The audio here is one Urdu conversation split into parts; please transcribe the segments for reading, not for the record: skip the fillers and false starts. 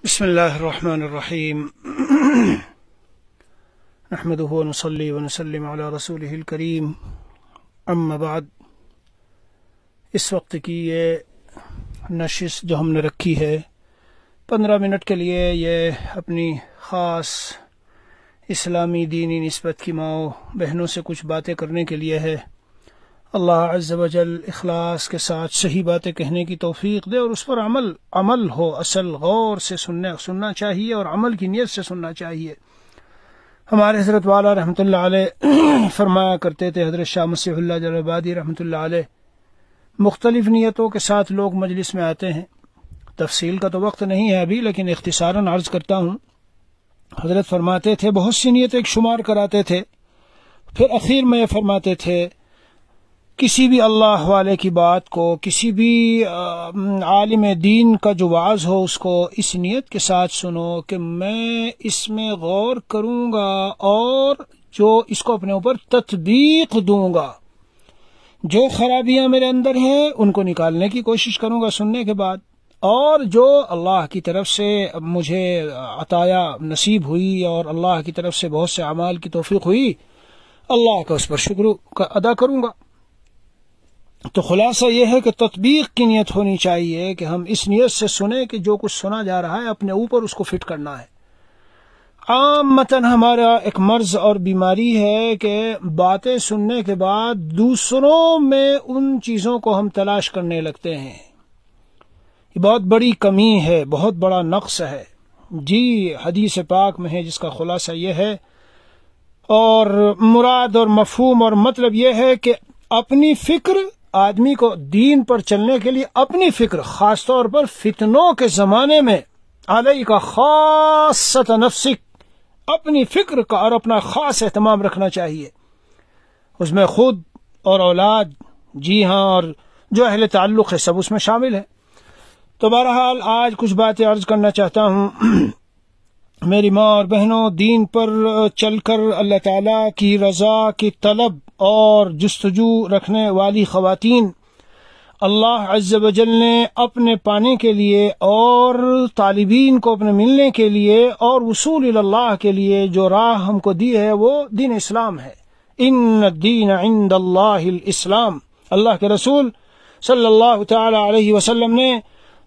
بسم الله الرحمن الرحیم نحمده ونصلي ونسلم على رسوله الکریم اما بعد۔ اس وقت کی یہ نشست جو ہم نے رکھی ہے 15 منٹ کے لیے، یہ اپنی خاص اسلامی دینی نسبت کی ماؤں بہنوں سے کچھ باتیں کرنے کے لیے ہے۔ اللہ عز و جل اخلاص کے ساتھ صحیح باتیں کہنے کی توفیق دے اور اس پر عمل ہو، اصل غور سے سننا چاہیے اور عمل کی نیت سے سننا چاہیے۔ ہمارے حضرت والا رحمۃ اللہ علیہ فرمایا کرتے تھے، حضرت شاہ مسیح اللہ جلال آبادی رحمۃ اللہ علیہ، مختلف نیتوں کے ساتھ لوگ مجلس میں آتے ہیں۔ تفصیل کا تو وقت نہیں ہے ابھی، لیکن اختصاراً عرض کرتا ہوں۔ حضرت فرماتے تھے بہت سی نیتیں شمار کراتے تھے، پھر اخیر میں یہ فرماتے تھے کسی بھی اللہ والے کی بات کو، کسی بھی عالم دین کا جو وعظ ہو، اس کو اس نیت کے ساتھ سنو کہ میں اس میں غور کروں گا اور جو اس کو اپنے اوپر تطبیق دوں گا۔ جو خرابیاں میرے اندر ہیں ان کو نکالنے کی کوشش کروں گا سننے کے بعد، اور جو اللہ کی طرف سے مجھے عطایا نصیب ہوئی اور اللہ کی طرف سے بہت سے اعمال کی توفیق ہوئی، اللہ کا اس پر شکر ادا کروں گا۔ تو خلاصہ یہ ہے کہ تطبیق کی نیت ہونی چاہیے کہ ہم اس نیت سے سنیں کہ جو کچھ سنا جا رہا ہے اپنے اوپر اس کو فٹ کرنا ہے۔ عامتاً ہمارا ایک مرض اور بیماری ہے کہ باتیں سننے کے بعد دوسروں میں ان چیزوں کو ہم تلاش کرنے لگتے ہیں۔ یہ بہت بڑی کمی ہے، بہت بڑا نقص ہے۔ جی حدیث پاک میں ہے جس کا خلاصہ یہ ہے، اور مراد اور مفہوم اور مطلب یہ ہے کہ اپنی فکر، آدمی کو دین پر چلنے کے لیے اپنی فکر، خاص طور پر فتنوں کے زمانے میں، علیک خاصۃ نفسک، اپنی فکر کا اور اپنا خاص اہتمام رکھنا چاہیے۔ اس میں خود اور اولاد، جی ہاں، اور جو اہل تعلق ہے سب اس میں شامل ہے۔ تو بہرحال آج کچھ باتیں عرض کرنا چاہتا ہوں۔ میری ماں اور بہنوں، دین پر چل کر اللہ تعالیٰ کی رضا کی طلب اور جستجو رکھنے والی خواتین، اللہ عز و جل نے اپنے پانے کے لیے اور طالبین کو اپنے ملنے کے لیے اور وصول اللہ کے لیے جو راہ ہم کو دی ہے وہ دین اسلام ہے۔ ان الدین عند اللہ الاسلام۔ اللہ کے رسول صلی اللہ تعالی علیہ وسلم نے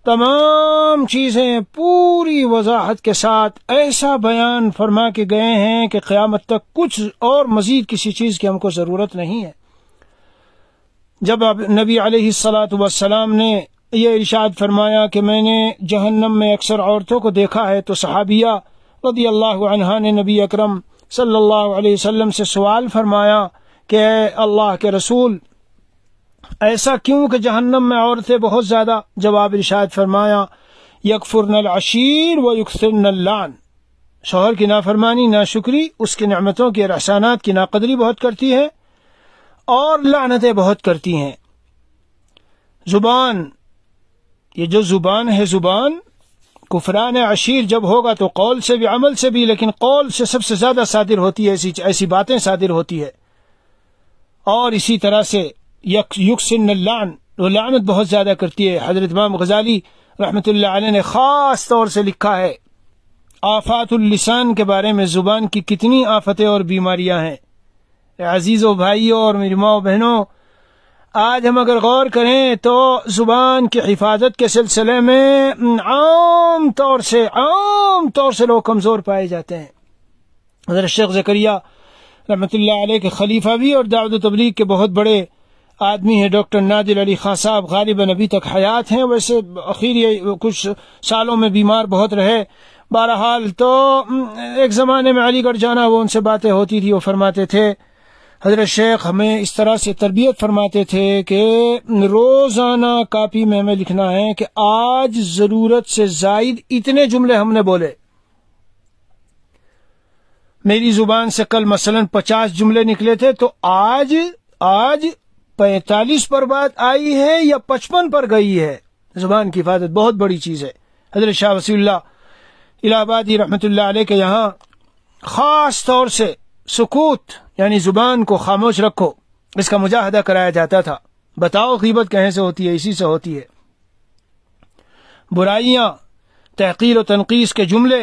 تمام چیزیں پوری وضاحت کے ساتھ ایسا بیان فرما کے گئے ہیں کہ قیامت تک کچھ اور مزید کسی چیز کی ہم کو ضرورت نہیں ہے۔ جب نبی علیہ السلام نے یہ ارشاد فرمایا کہ میں نے جہنم میں اکثر عورتوں کو دیکھا ہے، تو صحابیہ رضی اللہ عنہا نے نبی اکرم صلی اللہ علیہ وسلم سے سوال فرمایا کہ اے اللہ کے رسول، ایسا کیوں کہ جہنم میں عورتیں بہت زیادہ؟ جواب ارشاد فرمایا یکفرن العشیر و یکثرن اللعن، شوہر کی نافرمانی، ناشکری، اس کی نعمتوں کی اور احسانات کی ناقدری بہت کرتی ہے اور لعنتیں بہت کرتی ہیں۔ زبان، یہ جو زبان ہے، زبان کفران عشیر جب ہوگا تو قول سے بھی عمل سے بھی، لیکن قول سے سب سے زیادہ صادر ہوتی ہے، ایسی باتیں صادر ہوتی ہے۔ اور اسی طرح سے یکسن اللعن، وہ لعنت بہت زیادہ کرتی ہے۔ حضرت امام غزالی رحمۃ اللہ علیہ نے خاص طور سے لکھا ہے آفات اللسان کے بارے میں، زبان کی کتنی آفتیں اور بیماریاں ہیں۔ عزیزو بھائیوں اور میری ماں و بہنوں، آج ہم اگر غور کریں تو زبان کی حفاظت کے سلسلے میں عام طور سے لوگ کمزور پائے جاتے ہیں۔ حضرت شیخ زکریا رحمۃ اللہ علیہ کے خلیفہ بھی اور دعوت و تبلیغ کے بہت بڑے آدمی ہیں، ڈاکٹر نادر علی خان صاحب، غالباً ابھی تک حیات ہیں، ویسے اخیر کچھ سالوں میں بیمار بہت رہے۔ بہرحال تو ایک زمانے میں علی گڑھ جانا، وہ ان سے باتیں ہوتی تھی، وہ فرماتے تھے حضرت شیخ ہمیں اس طرح سے تربیت فرماتے تھے کہ روزانہ کاپی میں ہمیں لکھنا ہے کہ آج ضرورت سے زائد اتنے جملے ہم نے بولے۔ میری زبان سے کل مثلا 50 جملے نکلے تھے، تو آج 45 پر بات آئی ہے یا 55 پر گئی ہے۔ زبان کی حفاظت بہت بڑی چیز ہے۔ حضرت شاہ وسیع اللہ الہ آبادی رحمۃ اللہ علیہ کے یہاں خاص طور سے سکوت، یعنی زبان کو خاموش رکھو، اس کا مجاہدہ کرایا جاتا تھا۔ بتاؤ غیبت کہیں سے ہوتی ہے؟ اسی سے ہوتی ہے۔ برائیاں تحقیر و تنقیص کے جملے،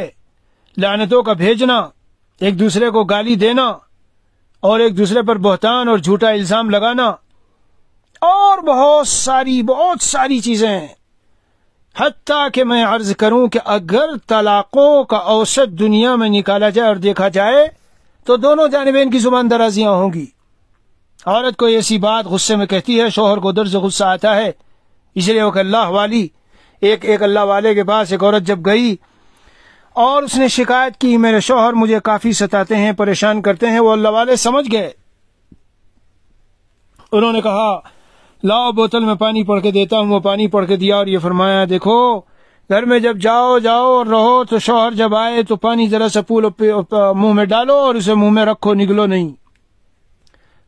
لعنتوں کا بھیجنا، ایک دوسرے کو گالی دینا اور ایک دوسرے پر بہتان اور جھوٹا الزام لگانا، اور بہت ساری چیزیں ہیں. حتیٰ کہ میں عرض کروں کہ اگر طلاقوں کا اوسط دنیا میں نکالا جائے اور دیکھا جائے تو دونوں جانبین کی زبان درازیاں ہوں گی. عورت کو ایسی بات غصے میں کہتی ہے، شوہر کو در سے غصہ آتا ہے. اس لیے کہ اللہ والی ایک اللہ والے کے پاس ایک عورت جب گئی اور اس نے شکایت کی، میرے شوہر مجھے کافی ستاتے ہیں، پریشان کرتے ہیں. وہ اللہ والے سمجھ گئے. انہوں نے کہا لاؤ بوتل میں پانی پڑھ کے دیتا ہوں. وہ پانی پڑھ کے دیا اور یہ فرمایا دیکھو گھر میں جب جاؤ اور رہو تو شوہر جب آئے تو پانی ذرا سا پھول منہ میں ڈالو اور اسے منہ میں رکھو، نگلو نہیں.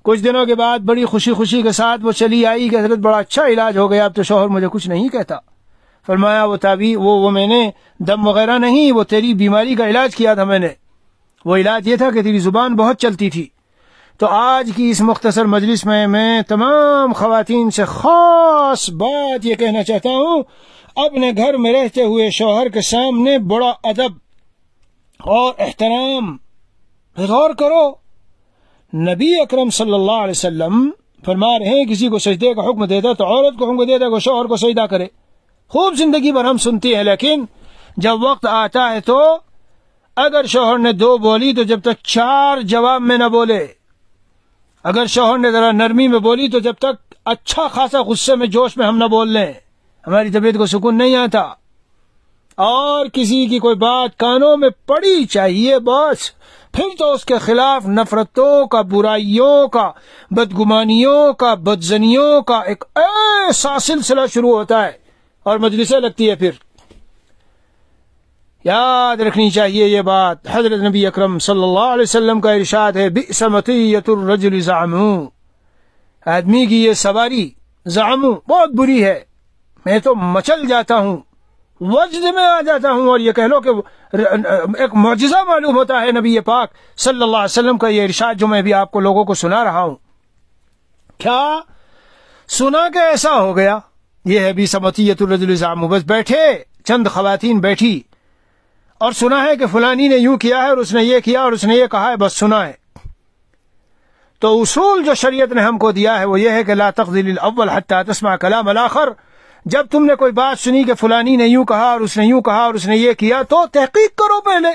کچھ دنوں کے بعد بڑی خوشی کے ساتھ وہ چلی آئی کہ حضرت بڑا اچھا علاج ہو گیا، اب تو شوہر مجھے کچھ نہیں کہتا. فرمایا وہ میں نے دم وغیرہ نہیں، وہ تیری بیماری کا علاج کیا تھا میں نے. وہ علاج یہ تھا کہ تیری زبان بہت چلتی تھی. تو آج کی اس مختصر مجلس میں تمام خواتین سے خاص بات یہ کہنا چاہتا ہوں، اپنے گھر میں رہتے ہوئے شوہر کے سامنے بڑا ادب اور احترام غور کرو. نبی اکرم صلی اللہ علیہ وسلم فرما رہے ہیں کسی کو سجدے کا حکم دیتا تو عورت کو حکم دیتا کہ شوہر کو سجدہ کرے. خوب زندگی بھر ہم سنتے ہیں، لیکن جب وقت آتا ہے تو اگر شوہر نے 2 بولی تو جب تک 4 جواب میں نہ بولے. اگر شوہر نے ذرا نرمی میں بولی تو جب تک اچھا خاصا غصے میں جوش میں ہم نہ بول لیں، ہماری طبیعت کو سکون نہیں آتا. اور کسی کی کوئی بات کانوں میں پڑی چاہیے بس، پھر تو اس کے خلاف نفرتوں کا، برائیوں کا، بدگمانیوں کا، بدزنیوں کا ایک ایسا سلسلہ شروع ہوتا ہے اور مجلسیں لگتی ہے. پھر یاد رکھنی چاہیے یہ بات. حضرت نبی اکرم صلی اللہ علیہ وسلم کا ارشاد ہے بئس مطیۃ الرجل زعمو، آدمی کی یہ سواری زعمو بہت بری ہے. میں تو مچل جاتا ہوں، وجد میں آ جاتا ہوں. اور یہ کہہ لو کہ ایک معجزہ معلوم ہوتا ہے نبی پاک صلی اللہ علیہ وسلم کا یہ ارشاد جو میں بھی آپ کو لوگوں کو سنا رہا ہوں. کیا سنا کہ ایسا ہو گیا؟ یہ ہے بئس مطیۃ الرجل زعمو. بس بیٹھے چند خواتین بیٹھی اور سنا ہے کہ فلانی نے یوں کیا ہے اور اس نے یہ کیا اور اس نے یہ کہا ہے، بس سنا ہے. تو اصول جو شریعت نے ہم کو دیا ہے وہ یہ ہے کہ لا تقذل الاول حتی تسمع کلام الاخر. جب تم نے کوئی بات سنی کہ فلانی نے یوں کہا اور اس نے یوں کہا اور اس نے یہ کیا تو تحقیق کرو پہلے.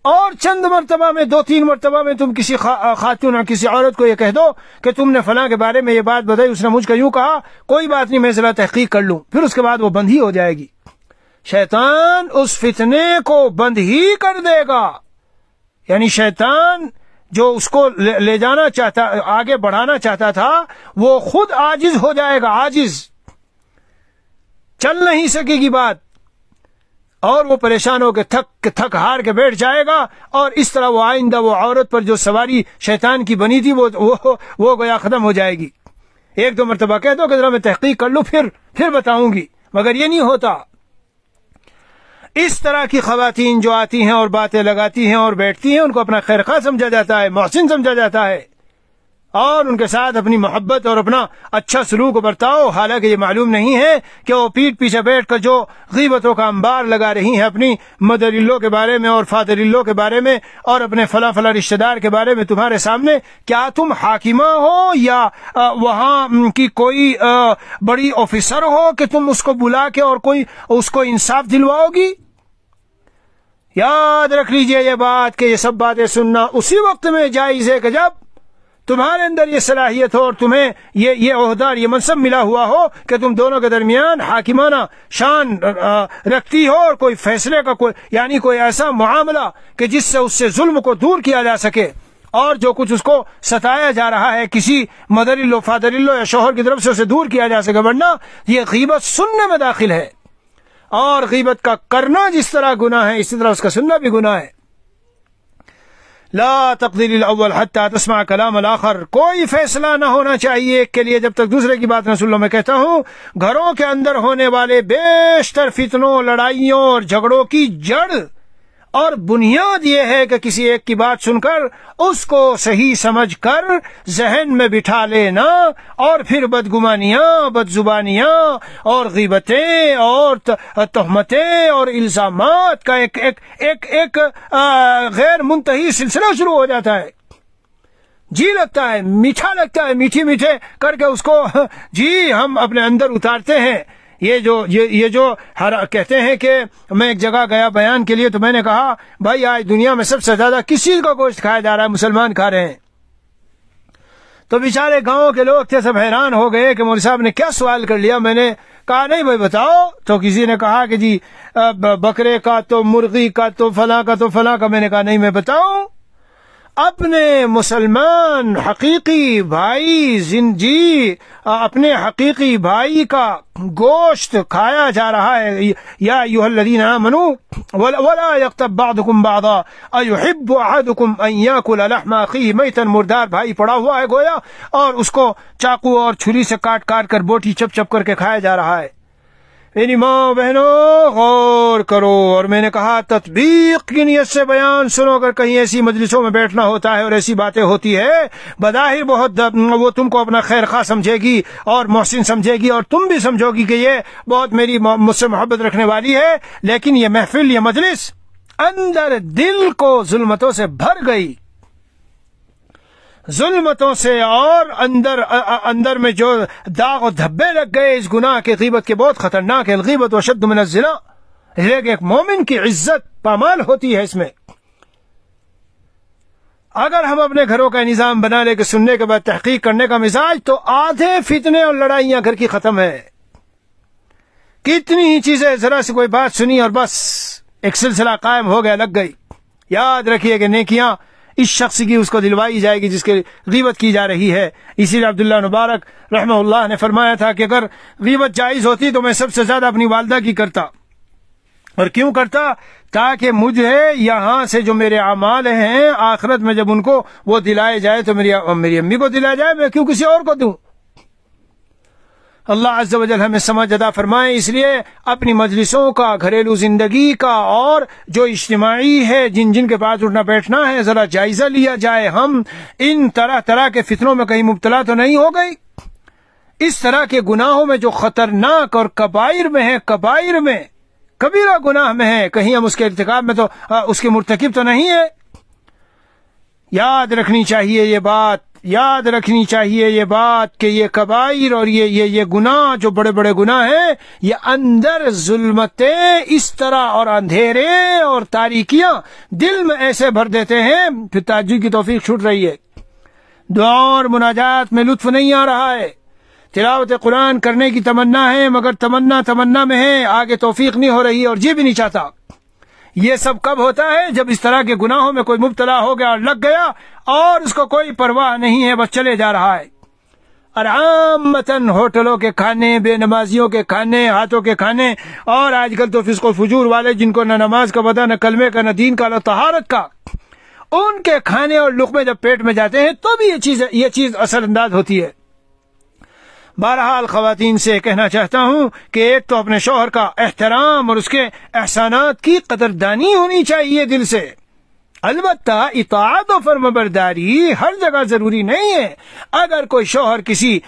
اور چند مرتبہ میں 2-3 مرتبہ میں تم کسی خاتون اور کسی عورت کو یہ کہہ دو کہ تم نے فلاں کے بارے میں یہ بات بتائی، اس نے مجھ کو یوں کہا، کوئی بات نہیں میں ذرا تحقیق کر لوں، پھر اس کے بعد وہ بند ہی ہو جائے گی. شیطان اس فتنے کو بند ہی کر دے گا. یعنی شیطان جو اس کو لے جانا چاہتا، آگے بڑھانا چاہتا تھا، وہ خود عاجز ہو جائے گا. عاجز، چل نہیں سکے گی بات، اور وہ پریشان ہو کے تھک ہار کے بیٹھ جائے گا. اور اس طرح وہ آئندہ وہ عورت پر جو سواری شیطان کی بنی تھی وہ گویا ختم ہو جائے گی. 1-2 مرتبہ کہہ دو کہ ذرا میں تحقیق کر لوں پھر بتاؤں گی، مگر یہ نہیں ہوتا. اس طرح کی خواتین جو آتی ہیں اور باتیں لگاتی ہیں اور بیٹھتی ہیں، ان کو اپنا خیر خواہ سمجھا جاتا ہے، محسن سمجھا جاتا ہے، اور ان کے ساتھ اپنی محبت اور اپنا اچھا سلوک برتاؤ. حالانکہ یہ معلوم نہیں ہے کہ وہ پیٹھ پیچھے بیٹھ کر جو غیبتوں کا انبار لگا رہی ہیں اپنی مدر اللہ کے بارے میں اور فادر اللہ کے بارے میں اور اپنے فلاں رشتہ دار کے بارے میں تمہارے سامنے. کیا تم حاکمہ ہو یا وہاں کی کوئی بڑی آفیسر ہو کہ تم اس کو بلا کے اور کوئی اس کو انصاف دلواؤ گی؟ یاد رکھ لیجئے یہ بات کہ یہ سب باتیں سننا اسی وقت میں جائز ہے کہ جب تمہارے اندر یہ صلاحیت ہو اور تمہیں یہ عہدہ اور یہ منصب ملا ہوا ہو کہ تم دونوں کے درمیان حاکمانہ شان رکھتی ہو اور کوئی فیصلے کا کوئی ایسا معاملہ کہ جس سے اس سے ظلم کو دور کیا جا سکے اور جو کچھ اس کو ستایا جا رہا ہے کسی مدر اللہ فادر اللہ یا شوہر کی طرف سے اسے دور کیا جا سکے. ورنہ یہ غیبت سننے میں داخل ہے، اور غیبت کا کرنا جس طرح گناہ ہے اسی طرح اس کا سننا بھی گناہ ہے. لا تقذل الاول حتی تسمع کلام الاخر. کوئی فیصلہ نہ ہونا چاہیے ایک کے لیے جب تک دوسرے کی بات نہ سن لو. میں کہتا ہوں گھروں کے اندر ہونے والے بیشتر فتنوں، لڑائیوں اور جھگڑوں کی جڑ اور بنیاد یہ ہے کہ کسی ایک کی بات سن کر اس کو صحیح سمجھ کر ذہن میں بٹھا لینا اور پھر بدگمانیاں، بدزبانیاں اور غیبتیں اور تہمتیں اور الزامات کا ایک غیر منتہی سلسلہ شروع ہو جاتا ہے۔ جی لگتا ہے، میٹھا لگتا ہے، میٹھے میٹھے کر کے اس کو جی ہم اپنے اندر اتارتے ہیں۔ یہ جو کہتے ہیں کہ میں ایک جگہ گیا بیان کے لیے، تو میں نے کہا بھائی آج دنیا میں سب سے زیادہ کس چیز کا گوشت کھایا جا رہا ہے؟ مسلمان کھا رہے ہیں۔ تو بیچارے گاؤں کے لوگ تھے، سب حیران ہو گئے کہ مولوی صاحب نے کیا سوال کر لیا۔ میں نے کہا نہیں بھائی بتاؤ۔ تو کسی نے کہا کہ جی بکرے کا تو مرغی کا تو فلاں کا تو فلاں کا۔ میں نے کہا نہیں میں بتاؤں، اپنے مسلمان حقیقی بھائی جی اپنے حقیقی بھائی کا گوشت کھایا جا رہا ہے۔ یا ایھا الذین آمنوا ولا یغتب بعضکم بعضا ایحب احدکم ان یاکل لحم اخیہ میتا، مردار بھائی پڑا ہوا ہے گویا، اور اس کو چاقو اور چھری سے کاٹ کاٹ کر بوٹی چپ چپ کر کے کھایا جا رہا ہے۔ میری ماں بہنوں غور کرو۔ اور میں نے کہا تطبیق کی نیت سے بیان سنو، اگر کہیں ایسی مجلسوں میں بیٹھنا ہوتا ہے اور ایسی باتیں ہوتی ہے، بظاہر بہت وہ تم کو اپنا خیر خواہ سمجھے گی اور محسن سمجھے گی، اور تم بھی سمجھو گی کہ یہ بہت مجھ سے محبت رکھنے والی ہے، لیکن یہ محفل، یہ مجلس اندر دل کو ظلمتوں سے بھر گئی، ظلمتوں سے، اور اندر میں جو داغ و دھبے لگ گئے اس گناہ کے، غیبت کے بہت خطرناک ہے۔ الغیبت اشد من الزنا، ایک مومن کی عزت پامال ہوتی ہے اس میں۔ اگر ہم اپنے گھروں کا نظام بنا لے کہ سننے کے بعد تحقیق کرنے کا مزاج، تو آدھے فتنے اور لڑائیاں گھر کی ختم ہے۔ کتنی ہی چیزیں، ذرا سے کوئی بات سنی اور بس ایک سلسلہ قائم ہو گیا، لگ گئی۔ یاد رکھیے کہ نیکیاں اس شخص کی اس کو دلوائی جائے گی جس کی غیبت کی جا رہی ہے۔ اسی لیے عبداللہ مبارک رحمہ اللہ نے فرمایا تھا کہ اگر غیبت جائز ہوتی تو میں سب سے زیادہ اپنی والدہ کی کرتا۔ اور کیوں کرتا؟ تاکہ مجھے یہاں سے جو میرے اعمال ہیں آخرت میں جب ان کو وہ دلائے جائے تو میری امی کو دلایا جائے، میں کیوں کسی اور کو دوں؟ اللہ عز و جل ہمیں سمجھ عطا فرمائے۔ اس لیے اپنی مجلسوں کا، گھریلو زندگی کا، اور جو اجتماعی ہے جن کے پاس اٹھنا بیٹھنا ہے، ذرا جائزہ لیا جائے۔ ہم ان طرح طرح کے فتنوں میں کہیں مبتلا تو نہیں ہو گئی؟ اس طرح کے گناہوں میں جو خطرناک اور کبائر میں ہے، کبائر میں، کبیرہ گناہ میں ہے، کہیں ہم اس کے ارتکاب میں تو اس کے مرتکب تو نہیں ہے؟ یاد رکھنی چاہیے یہ بات، یاد رکھنی چاہیے یہ بات کہ یہ کبائر اور یہ گناہ جو بڑے بڑے گناہ ہیں، یہ اندر ظلمتیں اس طرح اور اندھیرے اور تاریکیاں دل میں ایسے بھر دیتے ہیں، پھر تعجب کی توفیق چھوٹ رہی ہے، دعا اور مناجات میں لطف نہیں آ رہا ہے، تلاوت قرآن کرنے کی تمنا ہے مگر تمنا میں ہے، آگے توفیق نہیں ہو رہی اور جی بھی نہیں چاہتا۔ یہ سب کب ہوتا ہے؟ جب اس طرح کے گناہوں میں کوئی مبتلا ہو گیا اور لگ گیا اور اس کو کوئی پرواہ نہیں ہے، بس چلے جا رہا ہے۔ اور عامتاً ہوٹلوں کے کھانے، بے نمازیوں کے کھانے، ہاتھوں کے کھانے، اور آج کل تو فسق و فجور والے جن کو نہ نماز کا پتہ، نہ کلمے کا، نہ دین کا، نہ طہارت کا، ان کے کھانے اور لقمے جب پیٹ میں جاتے ہیں تو بھی یہ چیز اثر انداز ہوتی ہے۔ بہرحال خواتین سے کہنا چاہتا ہوں کہ ایک تو اپنے شوہر کا احترام اور اس کے احسانات کی قدردانی ہونی چاہیے دل سے، البتہ اطاعت و فرمانبرداری ہر جگہ ضروری نہیں ہے۔ اگر کوئی شوہر کسی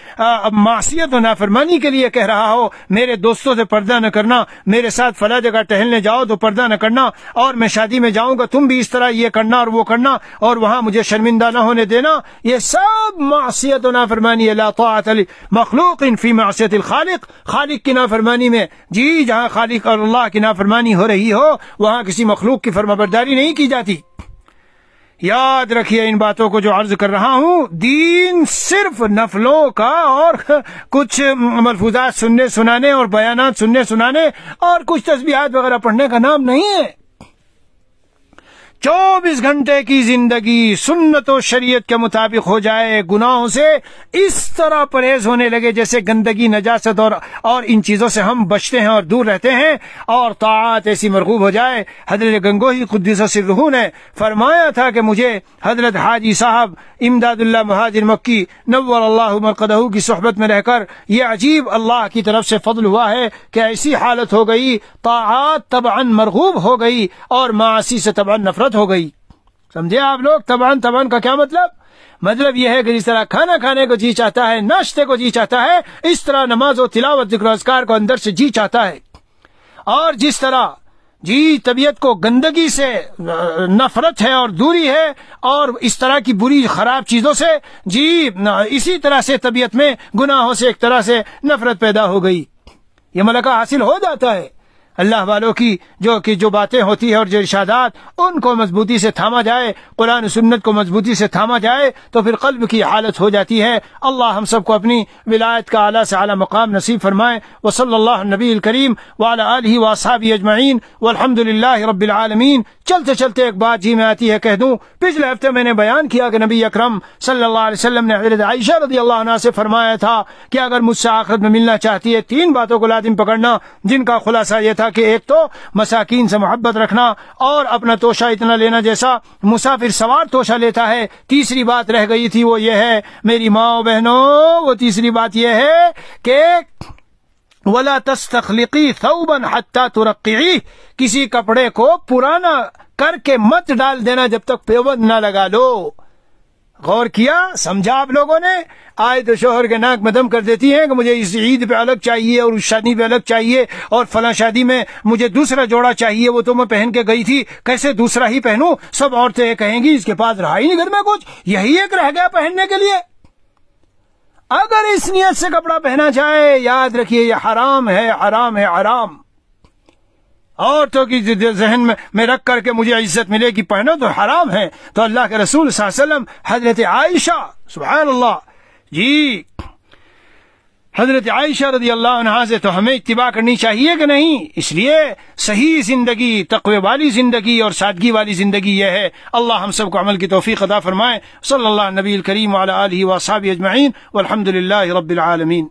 معصیت و نافرمانی کے لیے کہہ رہا ہو، میرے دوستوں سے پردہ نہ کرنا، میرے ساتھ فلاں جگہ ٹہلنے جاؤ تو پردہ نہ کرنا، اور میں شادی میں جاؤں گا تم بھی اس طرح یہ کرنا اور وہ کرنا، اور وہاں مجھے شرمندہ نہ ہونے دینا، یہ سب معصیت و نافرمانی ہے۔ لا طاعت لمخلوق فی معصیت الخالق، خالق کی نافرمانی میں، جی جہاں خالق اور اللہ کی نافرمانی ہو رہی ہو وہاں کسی مخلوق کی فرمانبرداری نہیں کی جاتی۔ یاد رکھیے ان باتوں کو جو عرض کر رہا ہوں، دین صرف نفلوں کا اور کچھ ملفوظات سننے سنانے اور بیانات سننے سنانے اور کچھ تسبیحات وغیرہ پڑھنے کا نام نہیں ہے۔ 24 گھنٹے کی زندگی سنت و شریعت کے مطابق ہو جائے، گناہوں سے اس طرح پرہیز ہونے لگے جیسے گندگی، نجاست اور ان چیزوں سے ہم بچتے ہیں اور دور رہتے ہیں، اور طاعات ایسی مرغوب ہو جائے۔ حضرت گنگوہی قدس سرہ نے فرمایا تھا کہ مجھے حضرت حاجی صاحب امداد اللہ مہاجر مکی نور اللہ مرقدہ کی صحبت میں رہ کر یہ عجیب اللہ کی طرف سے فضل ہوا ہے کہ ایسی حالت ہو گئی، طاعات طبعاً مرغوب ہو گئی اور معاصی سے طبعاً نفرت ہو گئی۔ سمجھے آپ لوگ طبعاً کا کیا مطلب یہ ہے کہ جس طرح کھانا کھانے کو جی چاہتا ہے، ناشتے کو جی چاہتا ہے، اس طرح نماز و تلاوت ذکر و اذکار کو اندر سے جی چاہتا ہے، اور جس طرح طبیعت کو گندگی سے نفرت ہے اور دوری ہے اور اس طرح کی بری خراب چیزوں سے اسی طرح سے طبیعت میں گناہوں سے ایک طرح سے نفرت پیدا ہو گئی۔ یہ ملکہ حاصل ہو جاتا ہے اللہ والوں کی جو باتیں ہوتی ہے اور جو ارشادات ان کو مضبوطی سے تھاما جائے، قرآن و سنت کو مضبوطی سے تھاما جائے تو پھر قلب کی حالت ہو جاتی ہے۔ اللہ ہم سب کو اپنی ولایت کا اعلیٰ سے اعلیٰ مقام نصیب فرمائے۔ وصلی اللہ نبی الکریم وعلی آلہ واصحابہ اجمعین والحمد للہ رب العالمین۔ چلتے چلتے ایک بات میں آتی ہے کہہ دوں، پچھلے ہفتے میں نے بیان کیا کہ نبی اکرم صلی اللہ علیہ وسلم نے حضرت عائشہ رضی اللہ عنہا سے فرمایا تھا کہ اگر مجھ سے آخرت میں ملنا چاہتی ہے 3 باتوں کو لازم پکڑنا، جن کا خلاصہ یہ تھا کہ ایک تو مساکین سے محبت رکھنا اور اپنا توشہ اتنا لینا جیسا مسافر سوار توشہ لیتا ہے۔ تیسری بات رہ گئی تھی، وہ یہ ہے میری ماں و بہنوں، وہ تیسری بات یہ ہے کہ وَلَا تَسْتَخْلِقِي ثَوْبًا حَتَّى تُرَقِّعِيهِ، کسی کپڑے کو پرانا کر کے مت ڈال دینا جب تک پیوند نہ لگا لو۔ غور کیا، سمجھا آپ لوگوں نے؟ آئے تو شوہر کے ناک میں دم کر دیتی ہیں کہ مجھے اس عید پہ الگ چاہیے اور اس شادی پہ الگ چاہیے اور فلاں شادی میں مجھے دوسرا جوڑا چاہیے، وہ تو میں پہن کے گئی تھی، کیسے دوسرا ہی پہنوں؟ سب عورتیں کہیں گی اس کے پاس رہا ہی نہیں گھر میں کچھ، یہی ایک رہ گیا پہننے کے لیے۔ اگر اس نیت سے کپڑا پہنا جائے، یاد رکھیے یہ حرام ہے، حرام ہے، حرام۔ عورتوں کی ذہن میں رکھ کر کے مجھے عزت ملے گی پہنو تو حرام ہے۔ تو اللہ کے رسول صلی اللہ علیہ وسلم حضرت عائشہ سبحان اللہ حضرت عائشہ رضی اللہ عنہا سے تو ہمیں اتباع کرنی چاہیے کہ نہیں؟ اس لیے صحیح زندگی، تقوی والی زندگی اور سادگی والی زندگی یہ ہے۔ اللہ ہم سب کو عمل کی توفیق عطا فرمائے۔ صلی اللہ نبی الکریم وعلی آلہ واصحابہ اجمعین والحمد للہ رب العالمین۔